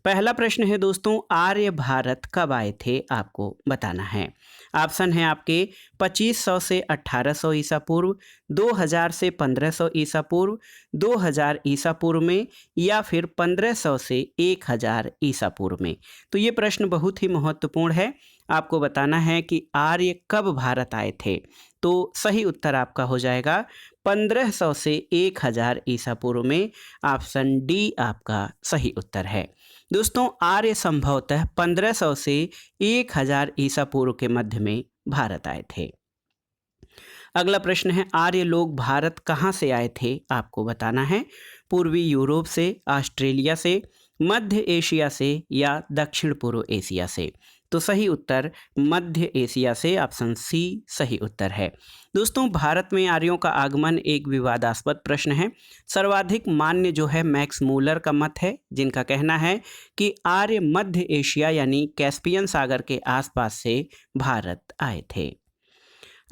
पहला प्रश्न है दोस्तों, आर्य भारत कब आए थे, आपको बताना है। ऑप्शन है आपके 2500 से 1800 ईसा पूर्व, 2000 से 1500 ईसा पूर्व, 2000 ईसा पूर्व में, या फिर 1500 से 1000 ईसा पूर्व में। तो ये प्रश्न बहुत ही महत्वपूर्ण है। आपको बताना है कि आर्य कब भारत आए थे। तो सही उत्तर आपका हो जाएगा 1500 से 1000 ईसा पूर्व में। ऑप्शन डी आपका सही उत्तर है। दोस्तों, आर्य संभवतः 1500 से 1000 ईसा पूर्व के मध्य में भारत आए थे। अगला प्रश्न है, आर्य लोग भारत कहाँ से आए थे, आपको बताना है। पूर्वी यूरोप से, ऑस्ट्रेलिया से, मध्य एशिया से, या दक्षिण पूर्व एशिया से। तो सही उत्तर मध्य एशिया से, ऑप्शन सी सही उत्तर है। दोस्तों, भारत में आर्यों का आगमन एक विवादास्पद प्रश्न है। सर्वाधिक मान्य जो है मैक्स मूलर का मत है, जिनका कहना है कि आर्य मध्य एशिया यानी कैस्पियन सागर के आसपास से भारत आए थे।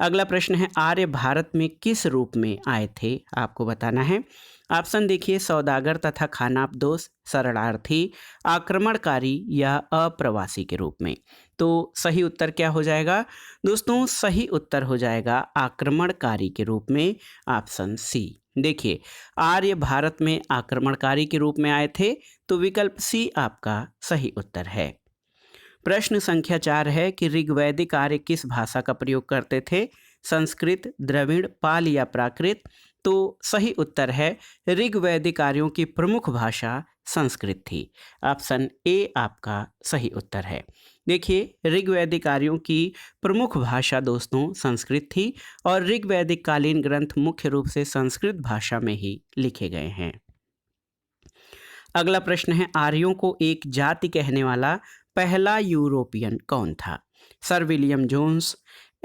अगला प्रश्न है, आर्य भारत में किस रूप में आए थे, आपको बताना है। ऑप्शन देखिए, सौदागर तथा खानाबदोश, शरणार्थी, आक्रमणकारी, या अप्रवासी के रूप में। तो सही उत्तर क्या हो जाएगा दोस्तों? सही उत्तर हो जाएगा आक्रमणकारी के रूप में, ऑप्शन सी। देखिए, आर्य भारत में आक्रमणकारी के रूप में आए थे, तो विकल्प सी आपका सही उत्तर है। प्रश्न संख्या 4 है कि ऋग्वैदिक आर्य किस भाषा का प्रयोग करते थे? संस्कृत, द्रविड़, पाल, या प्राकृत? तो सही उत्तर है ऋग्वैदिक आर्यों की प्रमुख भाषा संस्कृत थी। ऑप्शन ए आपका सही उत्तर है। देखिए, ऋग्वैदिक आर्यों की प्रमुख भाषा दोस्तों संस्कृत थी और ऋग्वैदिक कालीन ग्रंथ मुख्य रूप से संस्कृत भाषा में ही लिखे गए हैं। अगला प्रश्न है, आर्यों को एक जाति कहने वाला पहला यूरोपियन कौन था? Sir William Jones,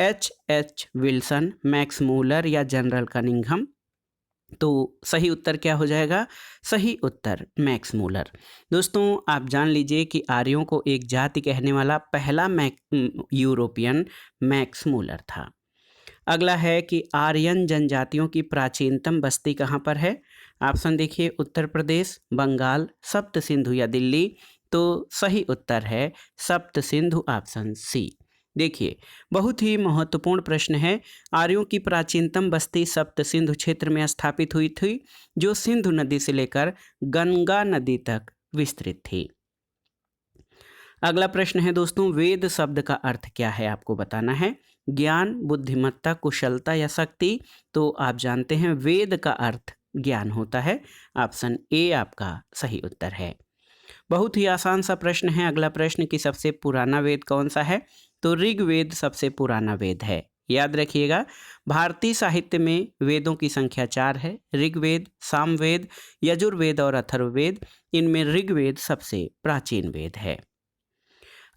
H Wilson, Max Muller, या जनरल कनिंघम? तो सही उत्तर क्या हो जाएगा? सही उत्तर मैक्स मूलर। दोस्तों, आप जान लीजिए कि आर्यों को एक जाति कहने वाला पहला यूरोपियन मैक्स मूलर था। अगला है कि आर्यन जनजातियों की प्राचीनतम बस्ती कहाँ पर है? ऑप्शन देखिए, उत्तर प्रदेश, बंगाल, सप्त सिंधु, या दिल्ली? तो सही उत्तर है सप्त सिंधु, ऑप्शन सी। देखिए, बहुत ही महत्वपूर्ण प्रश्न है। आर्यों की प्राचीनतम बस्ती सप्त सिंधु क्षेत्र में स्थापित हुई थी, जो सिंधु नदी से लेकर गंगा नदी तक विस्तृत थी। अगला प्रश्न है दोस्तों, वेद शब्द का अर्थ क्या है, आपको बताना है। ज्ञान, बुद्धिमत्ता, कुशलता, या शक्ति? तो आप जानते हैं वेद का अर्थ ज्ञान होता है। ऑप्शन ए आपका सही उत्तर है। बहुत ही आसान सा प्रश्न है अगला प्रश्न कि सबसे पुराना वेद कौन सा है? तो ऋग्वेद सबसे पुराना वेद है। याद रखिएगा, भारतीय साहित्य में वेदों की संख्या 4 है। ऋग्वेद, सामवेद, यजुर्वेद और अथर्ववेद। इनमें ऋग्वेद सबसे प्राचीन वेद है।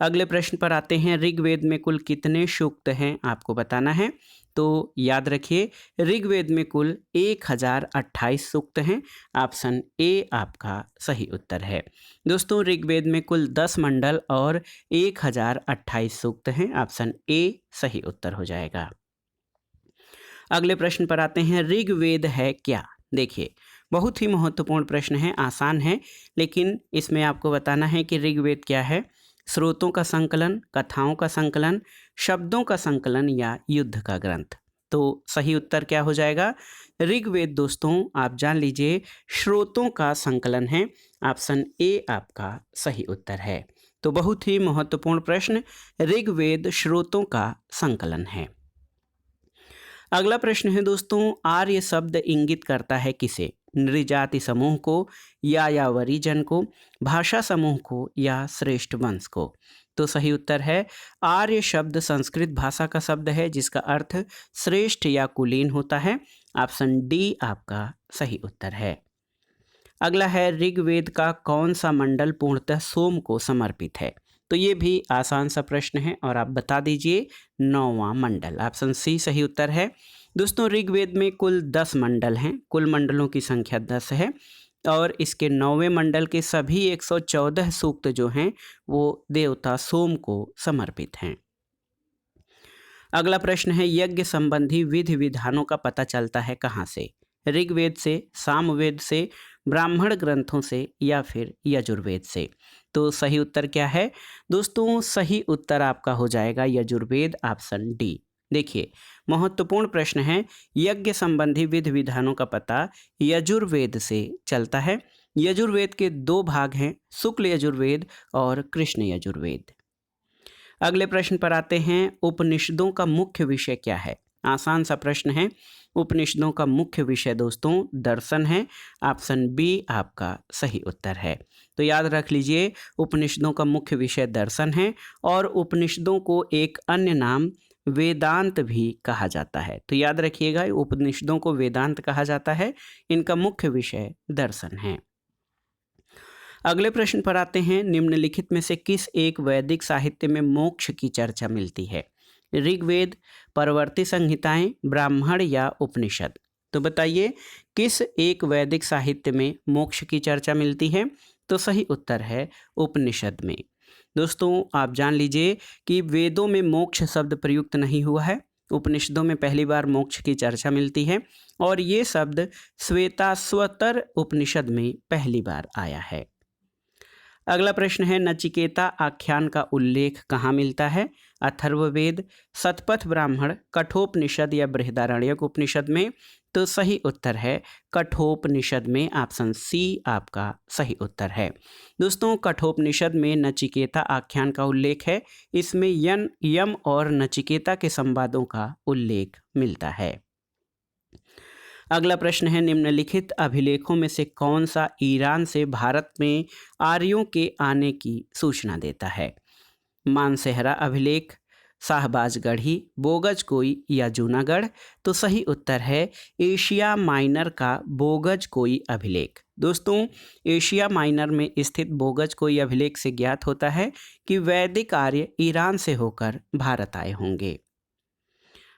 अगले प्रश्न पर आते हैं, ऋग्वेद में कुल कितने सूक्त हैं, आपको बताना है। तो याद रखिए, ऋग्वेद में कुल 1028 सूक्त हैं। ऑप्शन ए आपका सही उत्तर है। दोस्तों, ऋग्वेद में कुल 10 मंडल और 1028 सूक्त हैं। ऑप्शन ए सही उत्तर हो जाएगा। अगले प्रश्न पर आते हैं, ऋग्वेद है क्या? देखिए, बहुत ही महत्वपूर्ण प्रश्न है, आसान है, लेकिन इसमें आपको बताना है कि ऋग्वेद क्या है। स्रोतों का संकलन, कथाओं का संकलन, शब्दों का संकलन, या युद्ध का ग्रंथ? तो सही उत्तर क्या हो जाएगा? ऋग्वेद दोस्तों आप जान लीजिए स्रोतों का संकलन है। ऑप्शन ए आपका सही उत्तर है। तो बहुत ही महत्वपूर्ण प्रश्न, ऋग्वेद स्रोतों का संकलन है। अगला प्रश्न है दोस्तों, आर्य शब्द इंगित करता है किसे? नृजाति समूह को, या यावरी जन को, भाषा समूह को, या श्रेष्ठ वंश को? तो सही उत्तर है आर्य शब्द संस्कृत भाषा का शब्द है, जिसका अर्थ श्रेष्ठ या कुलीन होता है। ऑप्शन डी आपका सही उत्तर है। अगला है, ऋग्वेद का कौन सा मंडल पूर्णतः सोम को समर्पित है? तो ये भी आसान सा प्रश्न है और आप बता दीजिए 9वां मंडल। ऑप्शन सी सही उत्तर है। दोस्तों, ऋग्वेद में कुल 10 मंडल हैं, कुल मंडलों की संख्या 10 है और इसके 9वें मंडल के सभी 114 सूक्त जो हैं वो देवता सोम को समर्पित हैं। अगला प्रश्न है, यज्ञ संबंधी विधि विधानों का पता चलता है कहाँ से? ऋग्वेद से, सामवेद से, ब्राह्मण ग्रंथों से, या फिर यजुर्वेद से? तो सही उत्तर क्या है दोस्तों? सही उत्तर आपका हो जाएगा यजुर्वेद, ऑप्शन डी। देखिए, महत्वपूर्ण प्रश्न है, यज्ञ संबंधी विधि विधानों का पता यजुर्वेद से चलता है। यजुर्वेद के दो भाग हैं, शुक्ल यजुर्वेद और कृष्ण यजुर्वेद। अगले प्रश्न पर आते हैं, उपनिषदों का मुख्य विषय क्या है? आसान सा प्रश्न है। उपनिषदों का मुख्य विषय दोस्तों दर्शन है। ऑप्शन बी आपका सही उत्तर है। तो याद रख लीजिए, उपनिषदों का मुख्य विषय दर्शन है और उपनिषदों को एक अन्य नाम वेदांत भी कहा जाता है। तो याद रखिएगा, उपनिषदों को वेदांत कहा जाता है, इनका मुख्य विषय दर्शन है। अगले प्रश्न पर आते हैं, निम्नलिखित में से किस एक वैदिक साहित्य में मोक्ष की चर्चा मिलती है? ऋग्वेद, परवर्ती संहिताएं, ब्राह्मण या उपनिषद? तो बताइए, किस एक वैदिक साहित्य में मोक्ष की चर्चा मिलती है? तो सही उत्तर है उपनिषद में। दोस्तों आप जान लीजिए कि वेदों में मोक्ष शब्द प्रयुक्त नहीं हुआ है, उपनिषदों में पहली बार मोक्ष की चर्चा मिलती है और ये शब्द श्वेताश्वतर उपनिषद में पहली बार आया है। अगला प्रश्न है, नचिकेता आख्यान का उल्लेख कहाँ मिलता है? अथर्ववेद, शतपथ ब्राह्मण, कठोपनिषद या बृहदारण्यक उपनिषद में? तो सही उत्तर है कठोपनिषद में, ऑप्शन सी आपका सही उत्तर है। दोस्तों कठोपनिषद में नचिकेता आख्यान का उल्लेख है, इसमें यम और नचिकेता के संवादों का उल्लेख मिलता है। अगला प्रश्न है, निम्नलिखित अभिलेखों में से कौन सा ईरान से भारत में आर्यों के आने की सूचना देता है? मानसेहरा अभिलेख, शाहबाजगढ़ी, बोगजकोई या जूनागढ़? तो सही उत्तर है एशिया माइनर का बोगजकोई अभिलेख। दोस्तों एशिया माइनर में स्थित बोगजकोई अभिलेख से ज्ञात होता है कि वैदिक आर्य ईरान से होकर भारत आए होंगे।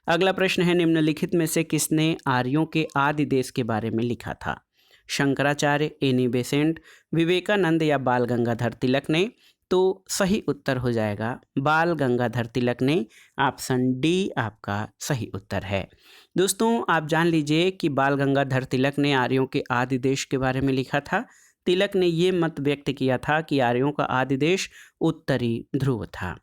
अगला प्रश्न है, निम्नलिखित में से किसने आर्यों के आदि देश के बारे में लिखा था? शंकराचार्य, एनी बेसेंट, विवेकानंद या बाल गंगाधर तिलक ने? तो सही उत्तर हो जाएगा बाल गंगाधर तिलक ने, ऑप्शन डी आपका सही उत्तर है। दोस्तों आप जान लीजिए कि बाल गंगाधर तिलक ने आर्यों के आदि देश के बारे में लिखा था। तिलक ने ये मत व्यक्त किया था कि आर्यों का आदि देश उत्तरी ध्रुव था।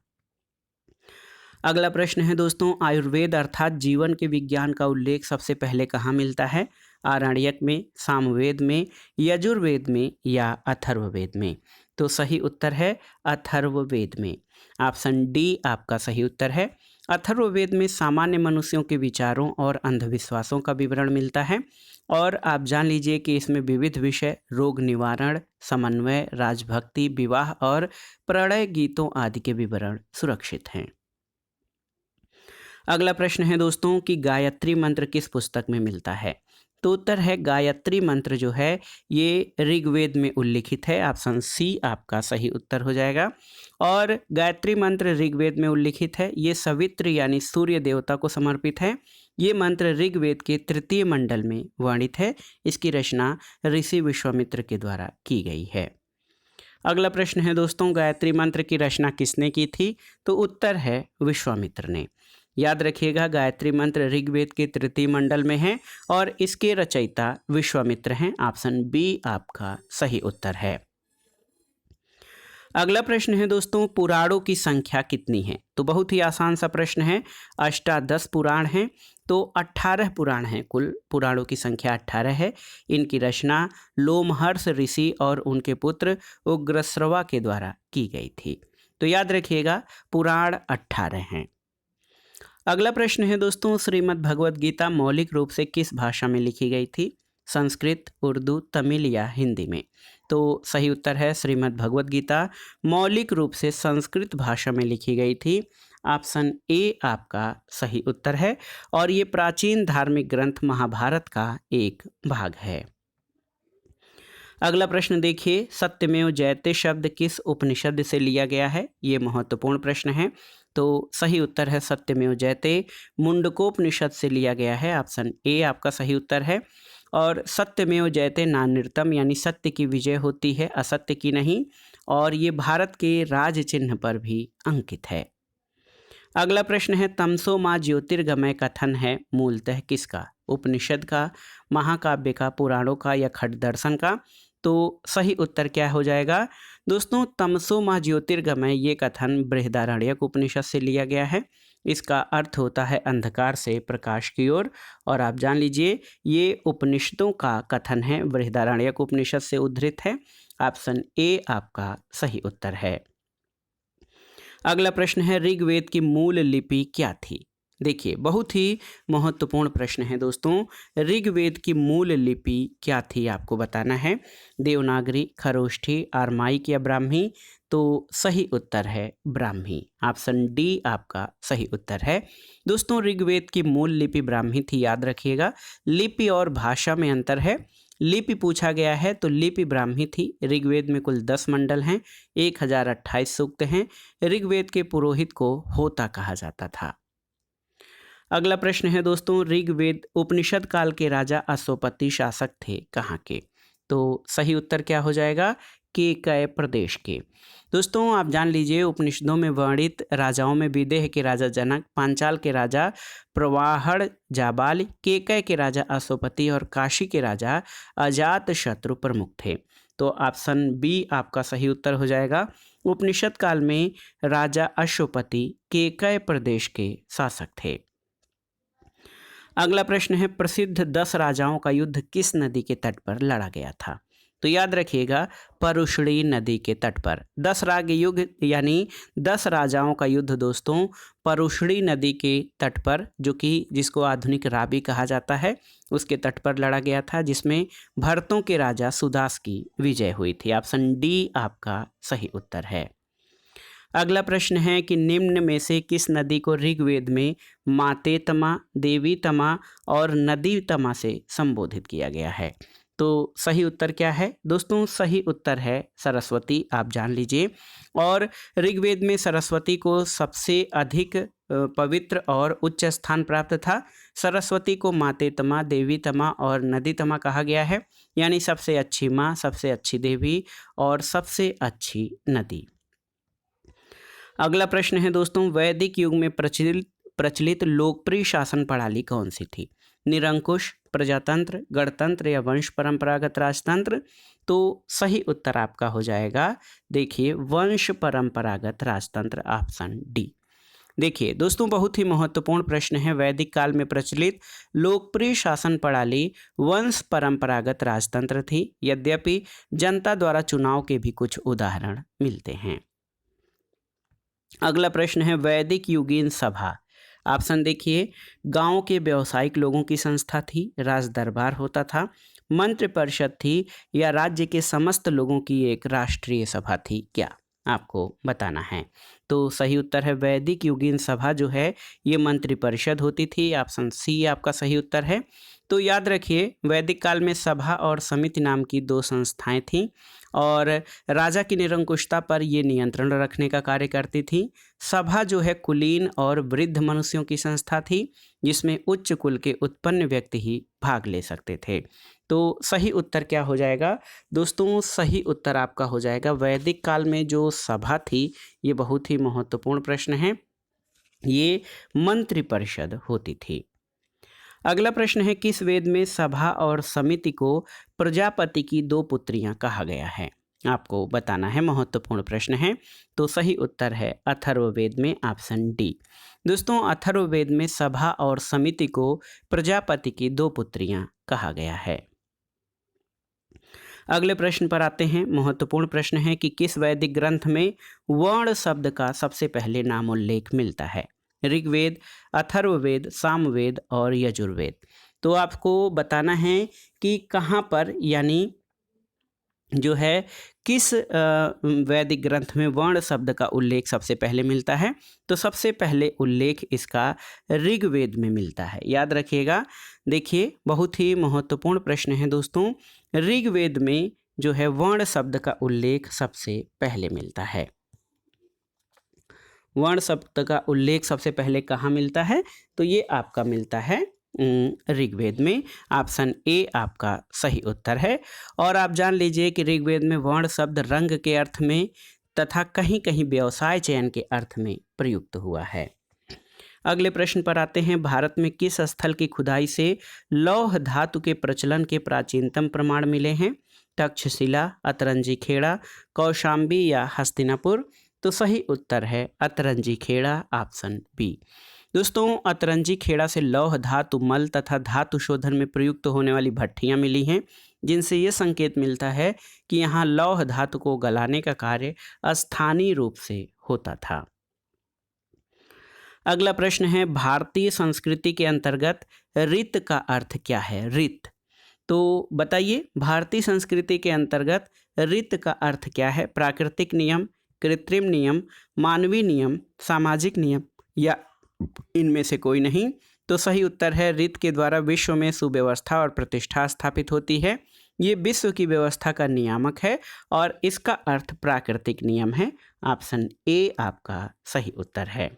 अगला प्रश्न है दोस्तों, आयुर्वेद अर्थात जीवन के विज्ञान का उल्लेख सबसे पहले कहाँ मिलता है? आरण्यक में, सामवेद में, यजुर्वेद में या अथर्ववेद में? तो सही उत्तर है अथर्ववेद में, ऑप्शन डी आपका सही उत्तर है। अथर्ववेद में सामान्य मनुष्यों के विचारों और अंधविश्वासों का विवरण मिलता है और आप जान लीजिए कि इसमें विविध विषय रोग निवारण, समन्वय, राजभक्ति, विवाह और प्रणय गीतों आदि के विवरण सुरक्षित हैं। अगला प्रश्न है दोस्तों कि गायत्री मंत्र किस पुस्तक में मिलता है? तो उत्तर है गायत्री मंत्र जो है ये ऋग्वेद में उल्लिखित है, ऑप्शन सी आपका सही उत्तर हो जाएगा। और गायत्री मंत्र ऋग्वेद में उल्लिखित है, ये सवित्र यानी सूर्य देवता को समर्पित है। ये मंत्र ऋग्वेद के तृतीय मंडल में वर्णित है। इसकी रचना ऋषि विश्वामित्र के द्वारा की गई है। अगला प्रश्न है दोस्तों, गायत्री मंत्र की रचना किसने की थी? तो उत्तर है विश्वामित्र ने। याद रखिएगा गायत्री मंत्र ऋग्वेद के तृतीय मंडल में है और इसके रचयिता विश्वामित्र हैं, ऑप्शन बी आपका सही उत्तर है। अगला प्रश्न है दोस्तों, पुराणों की संख्या कितनी है? तो बहुत ही आसान सा प्रश्न है। अष्टादश पुराण हैं, तो 18 पुराण हैं, कुल पुराणों की संख्या 18 है। इनकी रचना लोमहर्ष ऋषि और उनके पुत्र उग्रश्रवा के द्वारा की गई थी। तो याद रखिएगा पुराण 18 हैं। अगला प्रश्न है दोस्तों, श्रीमद् भगवद गीता मौलिक रूप से किस भाषा में लिखी गई थी? संस्कृत, उर्दू, तमिल या हिंदी में? तो सही उत्तर है श्रीमद् भगवद गीता मौलिक रूप से संस्कृत भाषा में लिखी गई थी, ऑप्शन ए आपका सही उत्तर है। और ये प्राचीन धार्मिक ग्रंथ महाभारत का एक भाग है। अगला प्रश्न देखिए, सत्यमेव जयते शब्द किस उपनिषद से लिया गया है? ये महत्वपूर्ण प्रश्न है। तो सही उत्तर है सत्यमेव जयते मुंडकोपनिषद से लिया गया है, ऑप्शन ए आपका सही उत्तर है। और सत्यमेव जयते नान्यतम यानी सत्य की विजय होती है, असत्य की नहीं। और ये भारत के राज चिन्ह पर भी अंकित है। अगला प्रश्न है, तमसो माँ ज्योतिर्गमय कथन है मूलतः किसका? उपनिषद का, महाकाव्य का, पुराणों का या खट दर्शन का? तो सही उत्तर क्या हो जाएगा? दोस्तों तमसो मा ज्योतिर्गमय ये कथन बृहदारण्यक उपनिषद से लिया गया है। इसका अर्थ होता है अंधकार से प्रकाश की ओर। और आप जान लीजिए ये उपनिषदों का कथन है, बृहदारण्यक उपनिषद से उद्धृत है। ऑप्शन ए आपका सही उत्तर है। अगला प्रश्न है ऋग्वेद की मूल लिपि क्या थी। देखिए बहुत ही महत्वपूर्ण प्रश्न है दोस्तों, ऋग्वेद की मूल लिपि क्या थी आपको बताना है। देवनागरी, खरोष्ठी, आरमाइक या ब्राह्मी। तो सही उत्तर है ब्राह्मी। ऑप्शन डी आपका सही उत्तर है। दोस्तों ऋग्वेद की मूल लिपि ब्राह्मी थी, याद रखिएगा। लिपि और भाषा में अंतर है। लिपि पूछा गया है तो लिपि ब्राह्मी थी। ऋग्वेद में कुल 10 मंडल हैं, 1028 सूक्त हैं। ऋग्वेद के पुरोहित को होता कहा जाता था। अगला प्रश्न है दोस्तों ऋग्वेद उपनिषद काल के राजा अश्वपति शासक थे कहाँ के। तो सही उत्तर क्या हो जाएगा, केकय प्रदेश के। दोस्तों आप जान लीजिए उपनिषदों में वर्णित राजाओं में विदेह के राजा जनक, पांचाल के राजा प्रवाहड़ जाबाल, केकय के राजा अश्वपति और काशी के राजा अजात शत्रु प्रमुख थे। तो ऑप्शन बी आपका सही उत्तर हो जाएगा। उपनिषद काल में राजा अश्वपति केकय प्रदेश के शासक थे। अगला प्रश्न है प्रसिद्ध 10 राजाओं का युद्ध किस नदी के तट पर लड़ा गया था। तो याद रखिएगा परुष्णी नदी के तट पर 10 राग युद्ध यानी 10 राजाओं का युद्ध दोस्तों परुष्णी नदी के तट पर, जो कि जिसको आधुनिक रावी कहा जाता है, उसके तट पर लड़ा गया था, जिसमें भरतों के राजा सुदास की विजय हुई थी। ऑप्शन डी आपका सही उत्तर है। अगला प्रश्न है कि निम्न में से किस नदी को ऋग्वेद में मातेतमा, देवीतमा और नदीतमा से संबोधित किया गया है। तो सही उत्तर क्या है दोस्तों, सही उत्तर है सरस्वती, आप जान लीजिए। और ऋग्वेद में सरस्वती को सबसे अधिक पवित्र और उच्च स्थान प्राप्त था। सरस्वती को मातेतमा, देवीतमा और नदीतमा कहा गया है, यानी सबसे अच्छी माँ, सबसे अच्छी देवी और सबसे अच्छी नदी। अगला प्रश्न है दोस्तों वैदिक युग में प्रचलित लोकप्रिय शासन प्रणाली कौन सी थी। निरंकुश, प्रजातंत्र, गणतंत्र या वंश परंपरागत राजतंत्र। तो सही उत्तर आपका हो जाएगा देखिए वंश परंपरागत राजतंत्र, ऑप्शन डी। देखिए दोस्तों बहुत ही महत्वपूर्ण प्रश्न है, वैदिक काल में प्रचलित लोकप्रिय शासन प्रणाली वंश परंपरागत राजतंत्र थी, यद्यपि जनता द्वारा चुनाव के भी कुछ उदाहरण मिलते हैं। अगला प्रश्न है वैदिक युगीन सभा। ऑप्शन देखिए गांव के व्यावसायिक लोगों की संस्था थी, राज दरबार होता था, मंत्रि परिषद थी या राज्य के समस्त लोगों की एक राष्ट्रीय सभा थी, क्या आपको बताना है। तो सही उत्तर है वैदिक युगीन सभा जो है ये मंत्रि परिषद होती थी, ऑप्शन सी आपका सही उत्तर है। तो याद रखिए वैदिक काल में सभा और समिति नाम की 2 संस्थाएं थीं और राजा की निरंकुशता पर ये नियंत्रण रखने का कार्य करती थी। सभा जो है कुलीन और वृद्ध मनुष्यों की संस्था थी, जिसमें उच्च कुल के उत्पन्न व्यक्ति ही भाग ले सकते थे। तो सही उत्तर क्या हो जाएगा दोस्तों, सही उत्तर आपका हो जाएगा वैदिक काल में जो सभा थी, ये बहुत ही महत्वपूर्ण प्रश्न है, ये मंत्रि परिषद होती थी। अगला प्रश्न है किस वेद में सभा और समिति को प्रजापति की 2 पुत्रियां कहा गया है, आपको बताना है, महत्वपूर्ण प्रश्न है। तो सही उत्तर है अथर्ववेद में, ऑप्शन डी। दोस्तों अथर्ववेद में सभा और समिति को प्रजापति की 2 पुत्रियां कहा गया है। अगले प्रश्न पर आते हैं, महत्वपूर्ण प्रश्न है कि किस वैदिक ग्रंथ में वर्ण शब्द का सबसे पहले नाम उल्लेख मिलता है। ऋग्वेद, अथर्ववेद, सामवेद और यजुर्वेद। तो आपको बताना है कि कहाँ पर यानी जो है किस वैदिक ग्रंथ में वर्ण शब्द का उल्लेख सबसे पहले मिलता है। तो सबसे पहले उल्लेख इसका ऋग्वेद में मिलता है, याद रखिएगा। देखिए बहुत ही महत्वपूर्ण प्रश्न है दोस्तों, ऋग्वेद में जो है वर्ण शब्द का उल्लेख सबसे पहले मिलता है। वर्ण शब्द का उल्लेख सबसे पहले कहाँ मिलता है, तो ये आपका मिलता है ऋग्वेद में, ऑप्शन ए आपका सही उत्तर है। और आप जान लीजिए कि ऋग्वेद में वर्ण शब्द रंग के अर्थ में तथा कहीं कहीं व्यवसाय चयन के अर्थ में प्रयुक्त हुआ है। अगले प्रश्न पर आते हैं, भारत में किस स्थल की खुदाई से लौह धातु के प्रचलन के प्राचीनतम प्रमाण मिले हैं। तक्षशिला, अतरंजी खेड़ा, कौशाम्बी या हस्तिनापुर? तो सही उत्तर है अतरंजी खेड़ा, ऑप्शन बी। दोस्तों, अतरंजी खेड़ा से लौह धातु मल तथा धातु शोधन में प्रयुक्त होने वाली भट्ठियां मिली हैं, जिनसे ये संकेत मिलता है कि यहाँ लौह धातु को गलाने का कार्य स्थानीय रूप से होता था। अगला प्रश्न है, भारतीय संस्कृति के अंतर्गत रित का अर्थ क्या है? रित, तो बताइए भारतीय संस्कृति के अंतर्गत रित का अर्थ क्या है? प्राकृतिक नियम, कृत्रिम नियम, मानवीय नियम, सामाजिक नियम या इनमें से कोई नहीं? तो सही उत्तर है रित के द्वारा विश्व में सुव्यवस्था और प्रतिष्ठा स्थापित होती है। ये विश्व की व्यवस्था का नियामक है और इसका अर्थ प्राकृतिक नियम है। ऑप्शन ए आपका सही उत्तर है।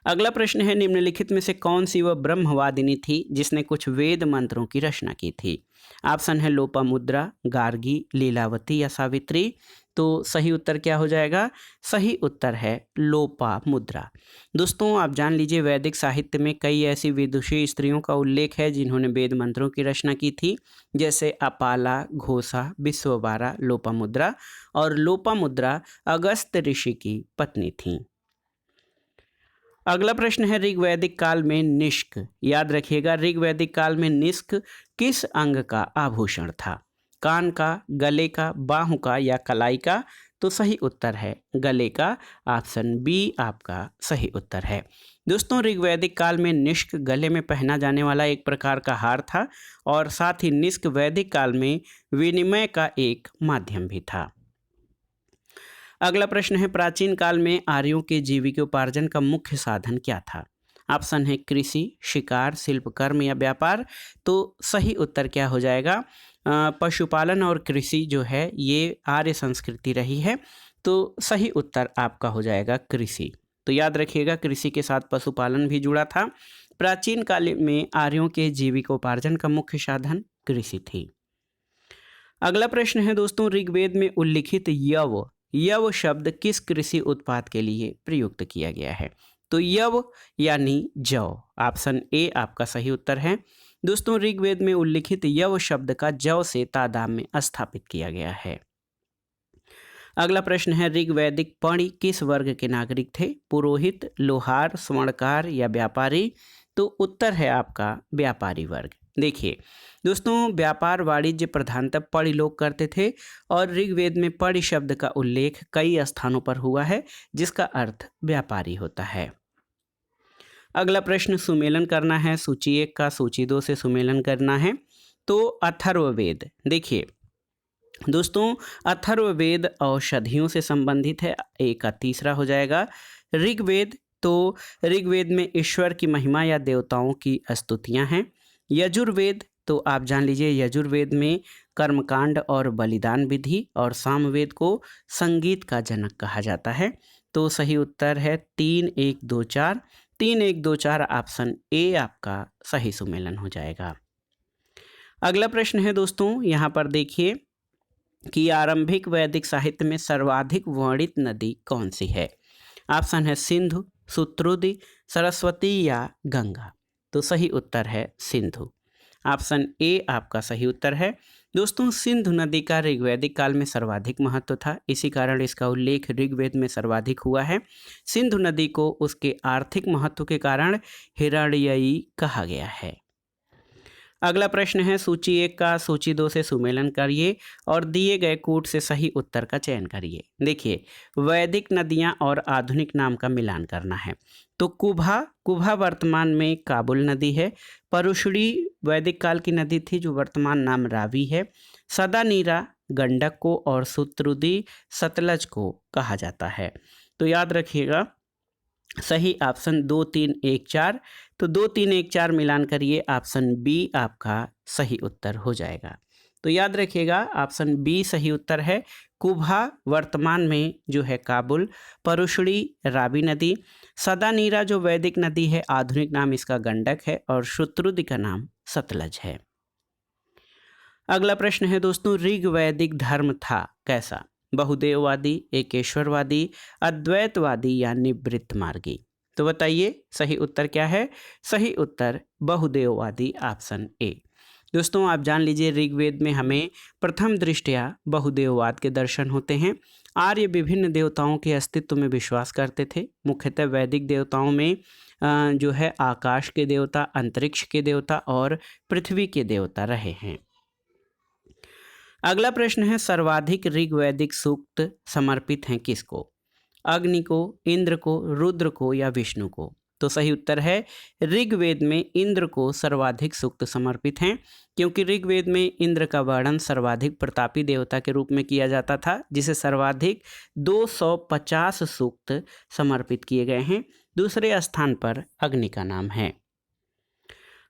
अगला प्रश्न है, निम्नलिखित में से कौन सी वह ब्रह्मवादिनी थी जिसने कुछ वेद मंत्रों की रचना की थी? ऑप्शन है लोपामुद्रा, गार्गी, लीलावती या सावित्री? तो सही उत्तर क्या हो जाएगा? सही उत्तर है लोपामुद्रा। दोस्तों, आप जान लीजिए वैदिक साहित्य में कई ऐसी विदुषी स्त्रियों का उल्लेख है जिन्होंने वेद मंत्रों की रचना की थी, जैसे अपाला, घोषा, विश्ववारा, लोपामुद्रा। और लोपामुद्रा अगस्त्य ऋषि की पत्नी थीं। अगला प्रश्न है, ऋग्वैदिक काल में निष्क, याद रखिएगा ऋग्वैदिक काल में निष्क किस अंग का आभूषण था? कान का, गले का, बाहों का या कलाई का? तो सही उत्तर है गले का। ऑप्शन बी आपका सही उत्तर है। दोस्तों, ऋग्वैदिक काल में निष्क गले में पहना जाने वाला एक प्रकार का हार था और साथ ही निष्क वैदिक काल में विनिमय का एक माध्यम भी था। अगला प्रश्न है, प्राचीन काल में आर्यों के जीविकोपार्जन का मुख्य साधन क्या था? ऑप्शन है कृषि, शिकार, शिल्पकर्म या व्यापार? तो सही उत्तर क्या हो जाएगा? पशुपालन और कृषि जो है ये आर्य संस्कृति रही है, तो सही उत्तर आपका हो जाएगा कृषि। तो याद रखिएगा कृषि के साथ पशुपालन भी जुड़ा था। प्राचीन काल में आर्यों के जीविकोपार्जन का मुख्य साधन कृषि थी। अगला प्रश्न है दोस्तों, ऋग्वेद में उल्लिखित यव शब्द किस कृषि उत्पाद के लिए प्रयुक्त किया गया है? तो यव यानी जौ। ऑप्शन ए आपका सही उत्तर है। दोस्तों, ऋग्वेद में उल्लिखित यव शब्द का जौ से तादाद में स्थापित किया गया है। अगला प्रश्न है, ऋग्वैदिक पणि किस वर्ग के नागरिक थे? पुरोहित, लोहार, स्वर्णकार या व्यापारी? तो उत्तर है आपका व्यापारी वर्ग। देखिए दोस्तों, व्यापार वाणिज्य प्रधानतः पणि लोग करते थे और ऋग्वेद में पणि शब्द का उल्लेख कई स्थानों पर हुआ है जिसका अर्थ व्यापारी होता है। अगला प्रश्न, सुमेलन करना है सूची 1 का, सूची 2 से सुमेलन करना है। तो अथर्ववेद, देखिए दोस्तों अथर्ववेद औषधियों से संबंधित है, एक का तीसरा हो जाएगा। ऋग्वेद, तो ऋग्वेद में ईश्वर की महिमा या देवताओं की स्तुतियां हैं। यजुर्वेद, तो आप जान लीजिए यजुर्वेद में कर्मकांड और बलिदान विधि, और सामवेद को संगीत का जनक कहा जाता है। तो सही उत्तर है 3 1 2 4। 3 1 2 4 ऑप्शन ए आपका सही सुमेलन हो जाएगा। अगला प्रश्न है दोस्तों, यहाँ पर देखिए कि आरंभिक वैदिक साहित्य में सर्वाधिक वर्णित नदी कौन सी है? ऑप्शन है सिंधु, सुत्रुदी, सरस्वती या गंगा? तो सही उत्तर है सिंधु। ऑप्शन ए आपका सही उत्तर है। दोस्तों, सिंधु नदी का ऋग्वैदिक काल में सर्वाधिक महत्व था, इसी कारण इसका उल्लेख ऋग्वेद में सर्वाधिक हुआ है। सिंधु नदी को उसके आर्थिक महत्व के कारण हिरण्ययी कहा गया है। अगला प्रश्न है, सूची 1 का सूची 2 से सुमेलन करिए और दिए गए कूट से सही उत्तर का चयन करिए। देखिए, वैदिक नदियां और आधुनिक नाम का मिलान करना है। तो कुभा वर्तमान में काबुल नदी है। परुशड़ी वैदिक काल की नदी थी जो वर्तमान नाम रावी है। सदानीरा गंडक को और सुत्रुदी सतलज को कहा जाता है। तो याद रखिएगा सही ऑप्शन 2 3 1 4। तो 2 3 1 4 मिलान करिए, ऑप्शन बी आपका सही उत्तर हो जाएगा। तो याद रखिएगा ऑप्शन बी सही उत्तर है। कुभा वर्तमान में जो है काबुल, परुशड़ी रावी नदी, सदानीरा जो वैदिक नदी है आधुनिक नाम इसका गंडक है, और शुत्रुदि का नाम सतलज है। अगला प्रश्न है दोस्तों, ऋग्वैदिक धर्म था कैसा? बहुदेववादी, एकेश्वरवादी, अद्वैतवादी या निवृत्त मार्गी? तो बताइए सही उत्तर क्या है? सही उत्तर बहुदेववादी, ऑप्शन ए। दोस्तों आप जान लीजिए ऋग्वेद में हमें प्रथम दृष्टया बहुदेववाद के दर्शन होते हैं। आर्य विभिन्न देवताओं के अस्तित्व में विश्वास करते थे। मुख्यतः वैदिक देवताओं में जो है आकाश के देवता, अंतरिक्ष के देवता और पृथ्वी के देवता रहे हैं। अगला प्रश्न है सर्वाधिक ऋग्वैदिक सूक्त समर्पित हैं किसको? अग्नि को, इंद्र को, रुद्र को या विष्णु को? तो सही उत्तर है ऋग्वेद में इंद्र को सर्वाधिक सूक्त समर्पित हैं, क्योंकि ऋग्वेद में इंद्र का वर्णन सर्वाधिक प्रतापी देवता के रूप में किया जाता था, जिसे सर्वाधिक 250 सूक्त समर्पित किए गए हैं। दूसरे स्थान पर अग्नि का नाम है।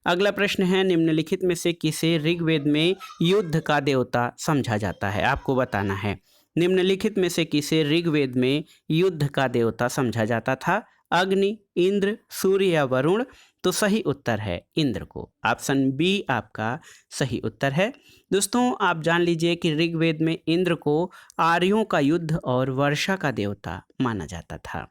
अगला प्रश्न है निम्नलिखित में से किसे ऋग्वेद में युद्ध का देवता समझा जाता है? आपको बताना है निम्नलिखित में से किसे ऋग्वेद में युद्ध का देवता समझा जाता था? अग्नि, इंद्र, सूर्य या वरुण? तो सही उत्तर है इंद्र को। ऑप्शन बी आपका सही उत्तर है। दोस्तों आप जान लीजिए कि ऋग्वेद में इंद्र को आर्यों का युद्ध और वर्षा का देवता माना जाता था।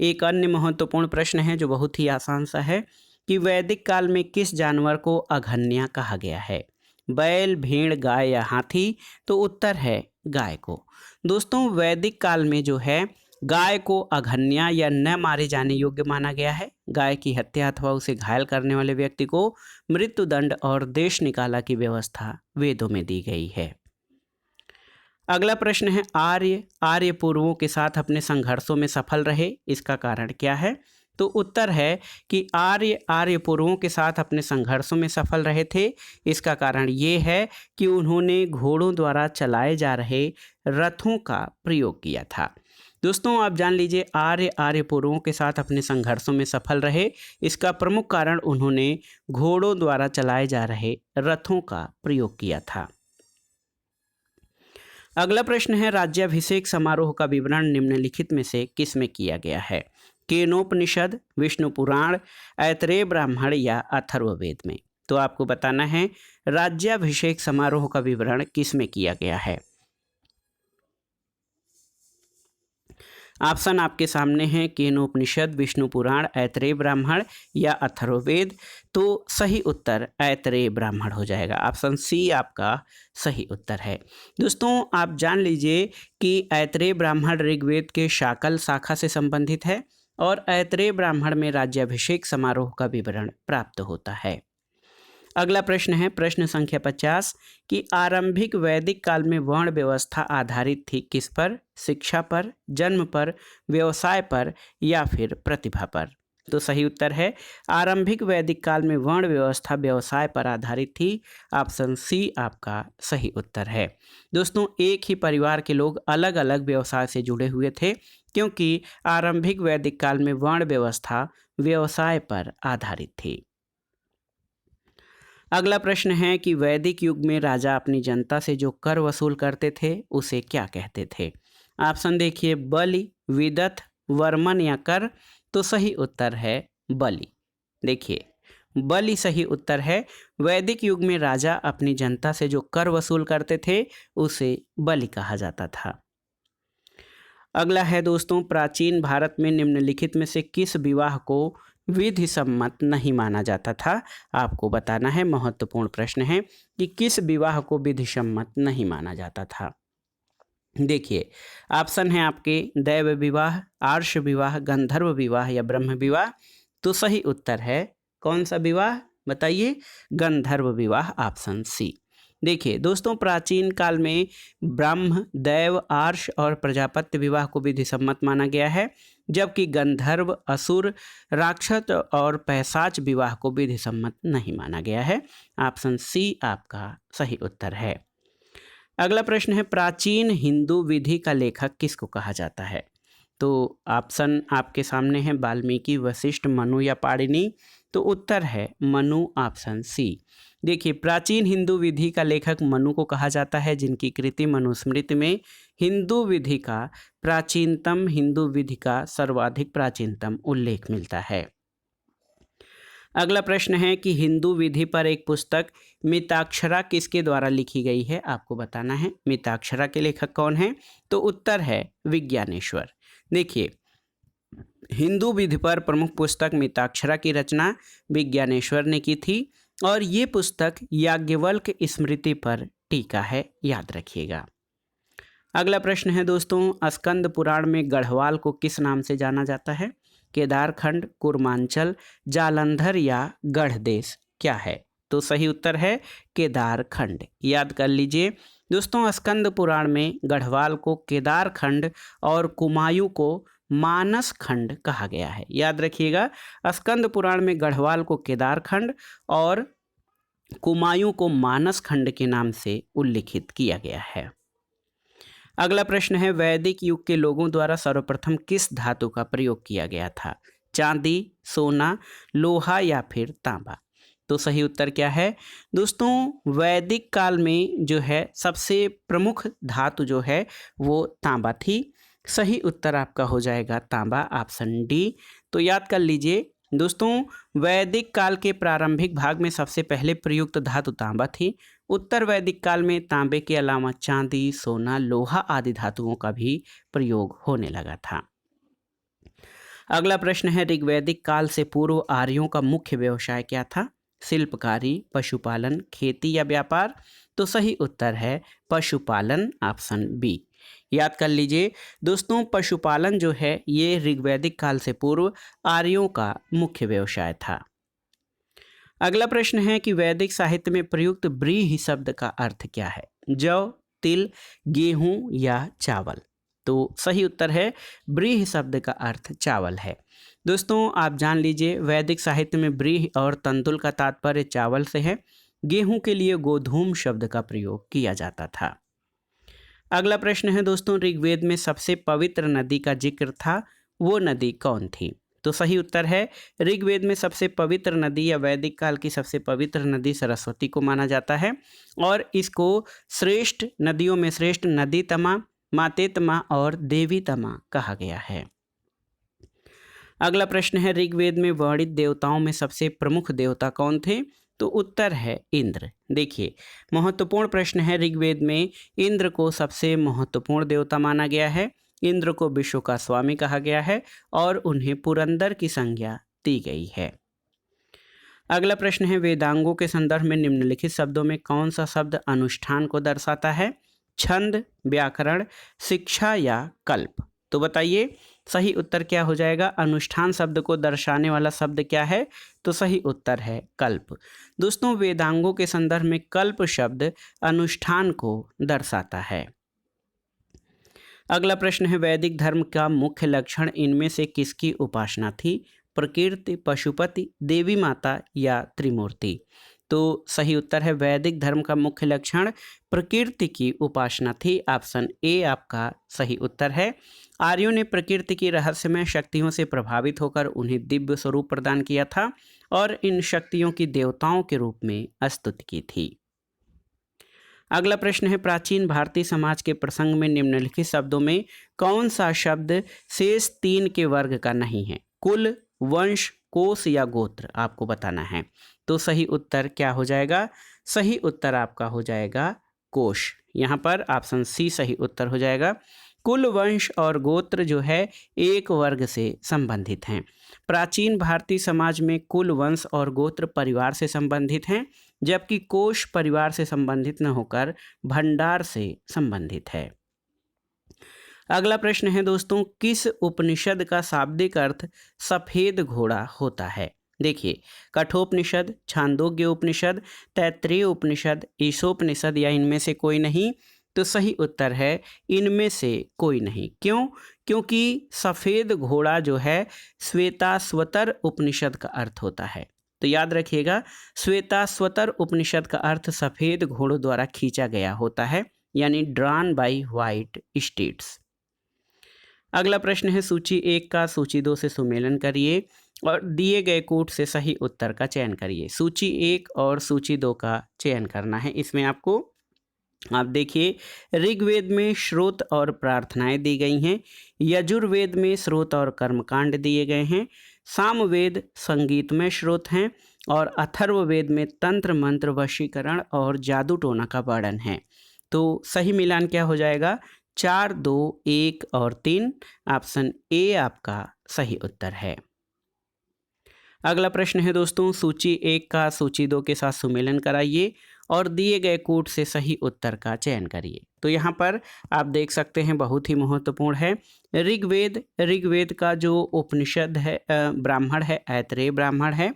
एक अन्य महत्वपूर्ण प्रश्न है जो बहुत ही आसान सा है कि वैदिक काल में किस जानवर को अघन्या कहा गया है? बैल, भेड़, गाय या हाथी? तो उत्तर है गाय को। दोस्तों वैदिक काल में जो है गाय को अघन्या या न मारे जाने योग्य माना गया है। गाय की हत्या अथवा उसे घायल करने वाले व्यक्ति को मृत्युदंड और देश निकाला की व्यवस्था वेदों में दी गई है। अगला प्रश्न है आर्य पूर्वों के साथ अपने संघर्षों में सफल रहे, इसका कारण क्या है? तो उत्तर है कि आर्य पूर्वों के साथ अपने संघर्षों में सफल रहे थे। इसका कारण ये है कि उन्होंने घोड़ों द्वारा चलाए जा रहे रथों का प्रयोग किया था। दोस्तों आप जान लीजिए आर्य पूर्वों के साथ अपने संघर्षों में सफल रहे, इसका प्रमुख कारण उन्होंने घोड़ों द्वारा चलाए जा रहे रथों का प्रयोग किया था। अगला प्रश्न है राज्याभिषेक समारोह का विवरण निम्नलिखित में से किस में किया गया है? केनोपनिषद, विष्णु पुराण, ऐतरेय ब्राह्मण या अथर्ववेद में? तो आपको बताना है राज्याभिषेक समारोह का विवरण किस में किया गया है। ऑप्शन आपके सामने हैं केनोपनिषद, विष्णु पुराण, ऐतरेय ब्राह्मण या अथर्ववेद। तो सही उत्तर ऐतरेय ब्राह्मण हो जाएगा। ऑप्शन सी आपका सही उत्तर है। दोस्तों आप जान लीजिए कि ऐतरेय ब्राह्मण ऋग्वेद के शाकल शाखा से संबंधित है और ऐतरेय ब्राह्मण में राज्याभिषेक समारोह का विवरण प्राप्त होता है। अगला प्रश्न है प्रश्न संख्या 50 कि आरंभिक वैदिक काल में वर्ण व्यवस्था आधारित थी किस पर? शिक्षा पर, जन्म पर, व्यवसाय पर या फिर प्रतिभा पर? तो सही उत्तर है आरंभिक वैदिक काल में वर्ण व्यवस्था व्यवसाय पर आधारित थी। ऑप्शन सी आपका सही उत्तर है। दोस्तों एक ही परिवार के लोग अलग अलग व्यवसाय से जुड़े हुए थे, क्योंकि आरंभिक वैदिक काल में वर्ण व्यवस्था व्यवसाय पर आधारित थी। अगला प्रश्न है कि वैदिक युग में राजा अपनी जनता से जो कर वसूल करते थे उसे क्या कहते थे? ऑप्शन देखिए बलि, विदथ, वर्मन या कर? तो सही उत्तर है बलि। देखिए बलि सही उत्तर है। वैदिक युग में राजा अपनी जनता से जो कर वसूल करते थे उसे बलि कहा जाता था। अगला है दोस्तों प्राचीन भारत में निम्नलिखित में से किस विवाह को विधि सम्मत नहीं माना जाता था? आपको बताना है। महत्वपूर्ण प्रश्न है कि किस विवाह को विधि सम्मत नहीं माना जाता था। देखिए ऑप्शन है आपके दैव विवाह, आर्ष विवाह, गंधर्व विवाह या ब्रह्म विवाह? तो सही उत्तर है कौन सा विवाह बताइए? गंधर्व विवाह, ऑप्शन सी। देखिए दोस्तों प्राचीन काल में ब्रह्म, दैव, आर्ष और प्रजापत्य विवाह को विधि सम्मत माना गया है, जबकि गंधर्व, असुर, राक्षस और पैशाच विवाह को विधि सम्मत नहीं माना गया है। ऑप्शन सी आपका सही उत्तर है। अगला प्रश्न है प्राचीन हिंदू विधि का लेखक किसको कहा जाता है? तो ऑप्शन आपके सामने है वाल्मीकि, वशिष्ठ, मनु या पाणिनि? तो उत्तर है मनु, ऑप्शन सी। देखिए प्राचीन हिंदू विधि का लेखक मनु को कहा जाता है, जिनकी कृति मनुस्मृति में हिंदू विधि का प्राचीनतम हिंदू विधि का सर्वाधिक प्राचीनतम उल्लेख मिलता है। अगला प्रश्न है कि हिंदू विधि पर एक पुस्तक मिताक्षरा किसके द्वारा लिखी गई है? आपको बताना है मिताक्षरा के लेखक कौन है? तो उत्तर है विज्ञानेश्वर। देखिए हिंदू विधि पर प्रमुख पुस्तक मिताक्षरा की रचना विज्ञानेश्वर ने की थी और ये पुस्तक याज्ञवल्क्य स्मृति पर टीका है, याद रखिएगा। अगला प्रश्न है दोस्तों, स्कंद पुराण में गढ़वाल को किस नाम से जाना जाता है? केदारखंड, कुर्मांचल, जालंधर या गढ़देश क्या है? तो सही उत्तर है केदारखंड, याद कर लीजिए दोस्तों। स्कंद पुराण में गढ़वाल को केदारखंड और कुमायूं को मानस खंड कहा गया है, याद रखिएगा। स्कंद पुराण में गढ़वाल को केदारखंड और कुमायूं को मानस खंड के नाम से उल्लिखित किया गया है। अगला प्रश्न है, वैदिक युग के लोगों द्वारा सर्वप्रथम किस धातु का प्रयोग किया गया था? चांदी, सोना, लोहा या फिर तांबा? तो सही उत्तर क्या है दोस्तों? वैदिक काल में जो है सबसे प्रमुख धातु जो है वो तांबा थी। सही उत्तर आपका हो जाएगा तांबा, ऑप्शन डी। तो याद कर लीजिए दोस्तों, वैदिक काल के प्रारंभिक भाग में सबसे पहले प्रयुक्त धातु तांबा थी। उत्तर वैदिक काल में तांबे के अलावा चांदी, सोना, लोहा आदि धातुओं का भी प्रयोग होने लगा था। अगला प्रश्न है, ऋग्वैदिक काल से पूर्व आर्यों का मुख्य व्यवसाय क्या था? शिल्पकारी, पशुपालन, खेती या व्यापार? तो सही उत्तर है पशुपालन, ऑप्शन बी। याद कर लीजिए दोस्तों, पशुपालन जो है ये ऋग्वैदिक काल से पूर्व आर्यों का मुख्य व्यवसाय था। अगला प्रश्न है कि वैदिक साहित्य में प्रयुक्त व्रीहि शब्द का अर्थ क्या है? जौ, तिल, गेहूं या चावल? तो सही उत्तर है व्रीहि शब्द का अर्थ चावल है। दोस्तों आप जान लीजिए, वैदिक साहित्य में व्रीहि और तंतुल का तात्पर्य चावल से है। गेहूं के लिए गोधूम शब्द का प्रयोग किया जाता था। अगला प्रश्न है दोस्तों, ऋग्वेद में सबसे पवित्र नदी का जिक्र था, वो नदी कौन थी? तो सही उत्तर है ऋग्वेद में सबसे पवित्र नदी या वैदिक काल की सबसे पवित्र नदी सरस्वती को माना जाता है और इसको श्रेष्ठ नदियों में श्रेष्ठ नदीतमा, मातेतमा और देवीतमा कहा गया है। अगला प्रश्न है, ऋग्वेद में वर्णित देवताओं में सबसे प्रमुख देवता कौन थे? तो उत्तर है इंद्र। देखिए महत्वपूर्ण प्रश्न है, ऋग्वेद में इंद्र को सबसे महत्वपूर्ण देवता माना गया है। इंद्र को विश्व का स्वामी कहा गया है और उन्हें पुरंदर की संज्ञा दी गई है। अगला प्रश्न है, वेदांगों के संदर्भ में निम्नलिखित शब्दों में कौन सा शब्द अनुष्ठान को दर्शाता है? छंद, व्याकरण, शिक्षा या कल्प? तो बताइए सही उत्तर क्या हो जाएगा? अनुष्ठान शब्द को दर्शाने वाला शब्द क्या है? तो सही उत्तर है कल्प। दोस्तों वेदांगों के संदर्भ में कल्प शब्द अनुष्ठान को दर्शाता है। अगला प्रश्न है, वैदिक धर्म का मुख्य लक्षण इनमें से किसकी उपासना थी? प्रकृति, पशुपति, देवी माता या त्रिमूर्ति? तो सही उत्तर है वैदिक धर्म का मुख्य लक्षण प्रकृति की उपासना थी, ऑप्शन ए आपका सही उत्तर है। आर्यों ने प्रकृति की रहस्यमय शक्तियों से प्रभावित होकर उन्हें दिव्य स्वरूप प्रदान किया था और इन शक्तियों की देवताओं के रूप में स्तुति की थी। अगला प्रश्न है, प्राचीन भारतीय समाज के प्रसंग में निम्नलिखित शब्दों में कौन सा शब्द शेष तीन के वर्ग का नहीं है? कुल, वंश, कोश या गोत्र? आपको बताना है। तो सही उत्तर क्या हो जाएगा? सही उत्तर आपका हो जाएगा कोश। यहाँ पर ऑप्शन सी सही उत्तर हो जाएगा। कुल, वंश और गोत्र जो है एक वर्ग से संबंधित हैं। प्राचीन भारतीय समाज में कुल, वंश और गोत्र परिवार से संबंधित हैं, जबकि कोश परिवार से संबंधित न होकर भंडार से संबंधित है। अगला प्रश्न है दोस्तों, किस उपनिषद का शाब्दिक अर्थ सफेद घोड़ा होता है? देखिए कठोपनिषद, छांदोग्य उपनिषद, तैत्तिरीय उपनिषद, ईशोपनिषद या इनमें से कोई नहीं? तो सही उत्तर है इनमें से कोई नहीं। क्यों? क्योंकि सफ़ेद घोड़ा जो है श्वेताश्वतर उपनिषद का अर्थ होता है। तो याद रखिएगा श्वेताश्वतर उपनिषद का अर्थ सफ़ेद घोड़ों द्वारा खींचा गया होता है, यानी ड्रॉन बाय व्हाइट स्टेट्स। अगला प्रश्न है, सूची 1 का सूची 2 से सुमेलन करिए और दिए गए कूट से सही उत्तर का चयन करिए। सूची 1 और सूची 2 का चयन करना है। इसमें आपको आप देखिए ऋग्वेद में श्रोत और प्रार्थनाएं दी गई हैं, यजुर्वेद में श्रोत और कर्मकांड दिए गए हैं, सामवेद संगीतमय श्रोत हैं और अथर्ववेद में तंत्र मंत्र, वशीकरण और जादू टोना का वर्णन है। तो सही मिलान क्या हो जाएगा? 4, 2, 1 और 3। ऑप्शन ए आपका सही उत्तर है। अगला प्रश्न है दोस्तों, सूची 1 का सूची 2 के साथ सुमेलन कराइए और दिए गए कूट से सही उत्तर का चयन करिए। तो यहाँ पर आप देख सकते हैं, बहुत ही महत्वपूर्ण है। ऋग्वेद का जो उपनिषद है, ब्राह्मण है, ऐतरेय ब्राह्मण है।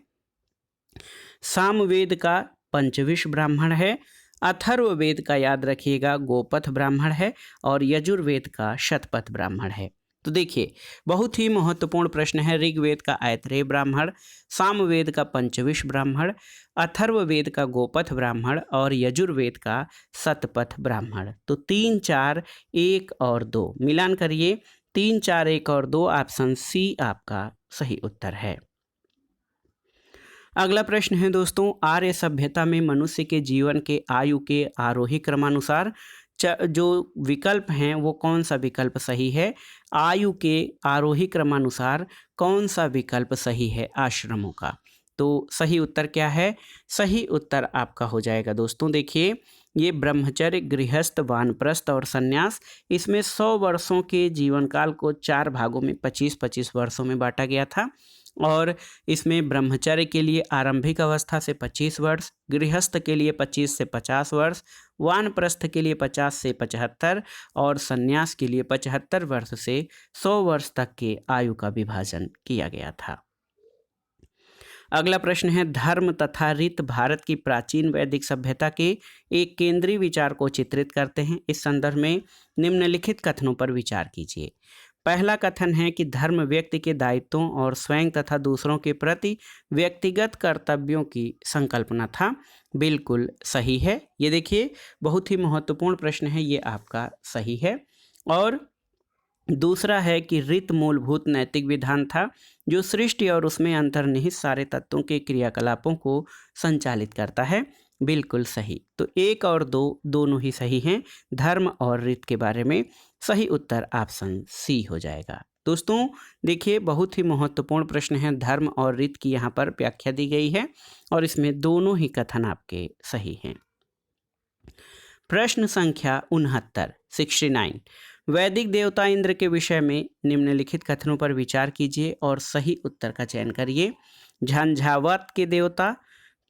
सामवेद का पंचविश ब्राह्मण है। अथर्ववेद का याद रखिएगा गोपथ ब्राह्मण है। और यजुर्वेद का शतपथ ब्राह्मण है। तो देखिए, बहुत ही महत्वपूर्ण प्रश्न है। ऋग्वेद का ऐतरेय ब्राह्मण, सामवेद का पंचविश ब्राह्मण, अथर्ववेद का गोपथ ब्राह्मण और यजुर्वेद का शतपथ ब्राह्मण। तो 3, 4, 1 और 2 मिलान करिए। 3, 4, 1 और 2 ऑप्शन सी आपका सही उत्तर है। अगला प्रश्न है दोस्तों, आर्य सभ्यता में मनुष्य के जीवन के आयु के आरोही क्रमानुसार जो विकल्प हैं वो कौन सा विकल्प सही है? आयु के आरोही क्रमानुसार कौन सा विकल्प सही है आश्रमों का? तो सही उत्तर क्या है? सही उत्तर आपका हो जाएगा दोस्तों, देखिए, ये ब्रह्मचर्य, गृहस्थ, वानप्रस्थ और संन्यास, इसमें 100 वर्षों के जीवन काल को 4 भागों में 25-25 वर्षों में बांटा गया था। और इसमें ब्रह्मचर्य के लिए आरंभिक अवस्था से 25 वर्ष, गृहस्थ के लिए 25 से 50 वर्ष, वानप्रस्थ के लिए 50 से 75 और संन्यास के लिए 75 वर्ष से 100 वर्ष तक के आयु का विभाजन किया गया था। अगला प्रश्न है, धर्म तथा रीत भारत की प्राचीन वैदिक सभ्यता के एक केंद्रीय विचार को चित्रित करते हैं। इस संदर्भ में निम्नलिखित कथनों पर विचार कीजिए। पहला कथन है कि धर्म व्यक्ति के दायित्वों और स्वयं तथा दूसरों के प्रति व्यक्तिगत कर्तव्यों की संकल्पना था। बिल्कुल सही है। ये देखिए, बहुत ही महत्वपूर्ण प्रश्न है, ये आपका सही है। और दूसरा है कि रीत मूलभूत नैतिक विधान था जो सृष्टि और उसमें अंतर्निहित सारे तत्वों के क्रियाकलापों को संचालित करता है। बिल्कुल सही। तो 1 और 2 दोनों ही सही हैं। धर्म और रीत के बारे में सही उत्तर ऑप्शन सी हो जाएगा। दोस्तों देखिए, बहुत ही महत्वपूर्ण प्रश्न है। धर्म और रीत की यहाँ पर व्याख्या दी गई है और इसमें दोनों ही कथन आपके सही हैं। प्रश्न संख्या 69, 69, वैदिक देवता इंद्र के विषय में निम्नलिखित कथनों पर विचार कीजिए और सही उत्तर का चयन करिए। झंझावात के देवता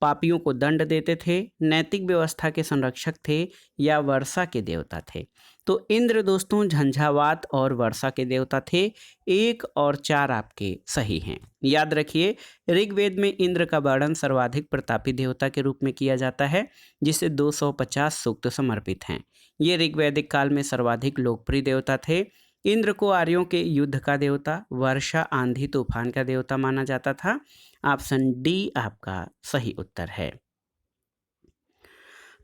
पापियों को दंड देते थे, नैतिक व्यवस्था के संरक्षक थे या वर्षा के देवता थे? तो इंद्र दोस्तों झंझावात और वर्षा के देवता थे। 1 और 4 आपके सही हैं। याद रखिए, ऋग्वेद में इंद्र का वर्णन सर्वाधिक प्रतापी देवता के रूप में किया जाता है, जिसे 250 सूक्त समर्पित हैं। ये ऋग्वैदिक काल में सर्वाधिक लोकप्रिय देवता थे। इंद्र को आर्यों के युद्ध का देवता, वर्षा, आंधी, तूफान का देवता माना जाता था। ऑप्शन डी आपका सही उत्तर है।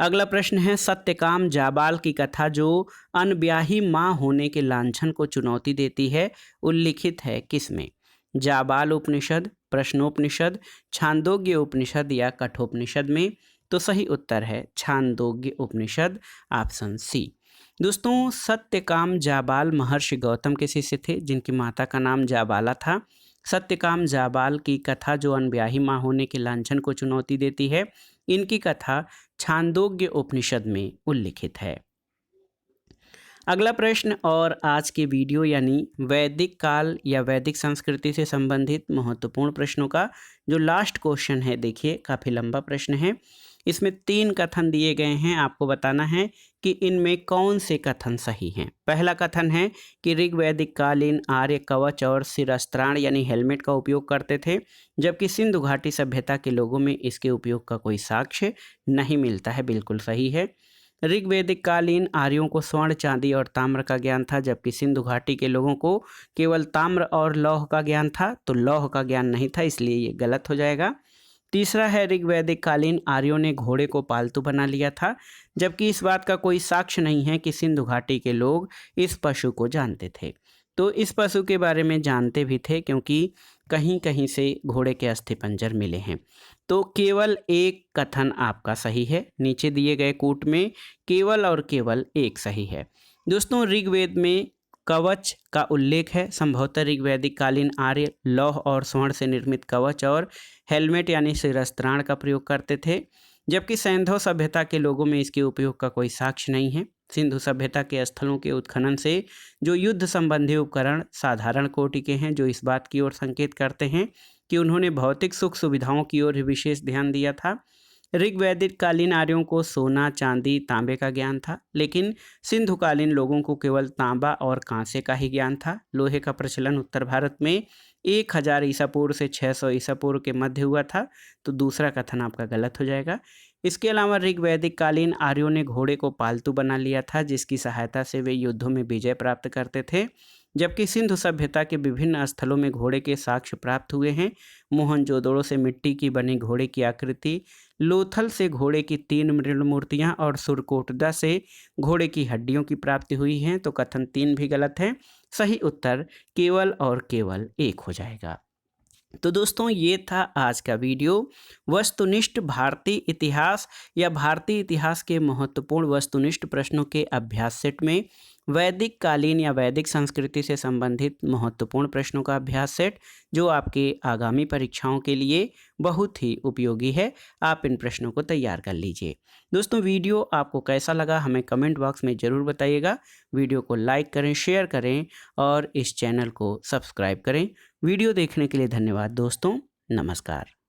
अगला प्रश्न है, सत्यकाम जाबाल की कथा जो अनब्याही मां होने के लांछन को चुनौती देती है, उल्लिखित है किसमें? जाबाल उपनिषद, प्रश्नोपनिषद, छांदोग्य उपनिषद या कठोपनिषद में? तो सही उत्तर है छांदोग्य उपनिषद, ऑप्शन सी। दोस्तों सत्यकाम जाबाल महर्षि गौतम के शिष्य थे, जिनकी माता का नाम जाबाला था। सत्यकाम जाबाल की कथा जो अनब्याही मां होने के लांछन को चुनौती देती है, इनकी कथा छांदोग्य उपनिषद में उल्लिखित है। अगला प्रश्न और आज के वीडियो यानी वैदिक काल या वैदिक संस्कृति से संबंधित महत्वपूर्ण प्रश्नों का जो लास्ट क्वेश्चन है, देखिए काफ़ी लंबा प्रश्न है। इसमें 3 कथन दिए गए हैं, आपको बताना है कि इनमें कौन से कथन सही हैं। पहला कथन है कि ऋग्वैदिक कालीन आर्य कवच और शिरस्त्राण यानी हेलमेट का उपयोग करते थे, जबकि सिंधु घाटी सभ्यता के लोगों में इसके उपयोग का कोई साक्ष्य नहीं मिलता है। बिल्कुल सही है। ऋग्वैदिक कालीन आर्यों को स्वर्ण, चांदी और ताम्र का ज्ञान था, जबकि सिंधु घाटी के लोगों को केवल ताम्र और लौह का ज्ञान था। तो लौह का ज्ञान नहीं था, इसलिए ये गलत हो जाएगा। तीसरा है, ऋग्वैदिक कालीन आर्यों ने घोड़े को पालतू बना लिया था, जबकि इस बात का कोई साक्ष्य नहीं है कि सिंधु घाटी के लोग इस पशु को जानते थे। तो इस पशु के बारे में जानते भी थे, क्योंकि कहीं कहीं से घोड़े के अस्थिपंजर मिले हैं। तो केवल एक कथन आपका सही है। नीचे दिए गए कूट में केवल और केवल एक सही है। दोस्तों ऋग्वेद में कवच का उल्लेख है। संभवतः ऋग्वैदिक कालीन आर्य लौह और स्वर्ण से निर्मित कवच और हेलमेट यानी शिरस्त्राण का प्रयोग करते थे, जबकि सिंधु सभ्यता के लोगों में इसके उपयोग का कोई साक्ष्य नहीं है। सिंधु सभ्यता के स्थलों के उत्खनन से जो युद्ध संबंधी उपकरण साधारण कोटि के हैं, जो इस बात की ओर संकेत करते हैं कि उन्होंने भौतिक सुख सुविधाओं की ओर विशेष ध्यान दिया था। ऋग्वैदिक कालीन आर्यों को सोना, चांदी, तांबे का ज्ञान था, लेकिन सिंधु कालीन लोगों को केवल तांबा और कांसे का ही ज्ञान था। लोहे का प्रचलन उत्तर भारत में 1000 ईसा पूर्व से 600 ईसा पूर्व के मध्य हुआ था, तो दूसरा कथन आपका गलत हो जाएगा। इसके अलावा ऋग्वैदिक कालीन आर्यों ने घोड़े को पालतू बना लिया था, जिसकी सहायता से वे युद्धों में विजय प्राप्त करते थे। जबकि सिंधु सभ्यता के विभिन्न स्थलों में घोड़े के साक्ष्य प्राप्त हुए हैं। मोहनजोदड़ो से मिट्टी की बनी घोड़े की आकृति, लोथल से घोड़े की 3 मृण मूर्तियां और सुरकोटदा से घोड़े की हड्डियों की प्राप्ति हुई हैं, तो कथन 3 भी गलत है। सही उत्तर केवल और केवल 1 हो जाएगा। तो दोस्तों, ये था आज का वीडियो। वस्तुनिष्ठ भारतीय इतिहास या भारतीय इतिहास के महत्वपूर्ण वस्तुनिष्ठ प्रश्नों के अभ्यास सेट में वैदिक कालीन या वैदिक संस्कृति से संबंधित महत्वपूर्ण प्रश्नों का अभ्यास सेट, जो आपके आगामी परीक्षाओं के लिए बहुत ही उपयोगी है। आप इन प्रश्नों को तैयार कर लीजिए। दोस्तों, वीडियो आपको कैसा लगा हमें कमेंट बॉक्स में ज़रूर बताइएगा। वीडियो को लाइक करें, शेयर करें और इस चैनल को सब्सक्राइब करें। वीडियो देखने के लिए धन्यवाद दोस्तों। नमस्कार।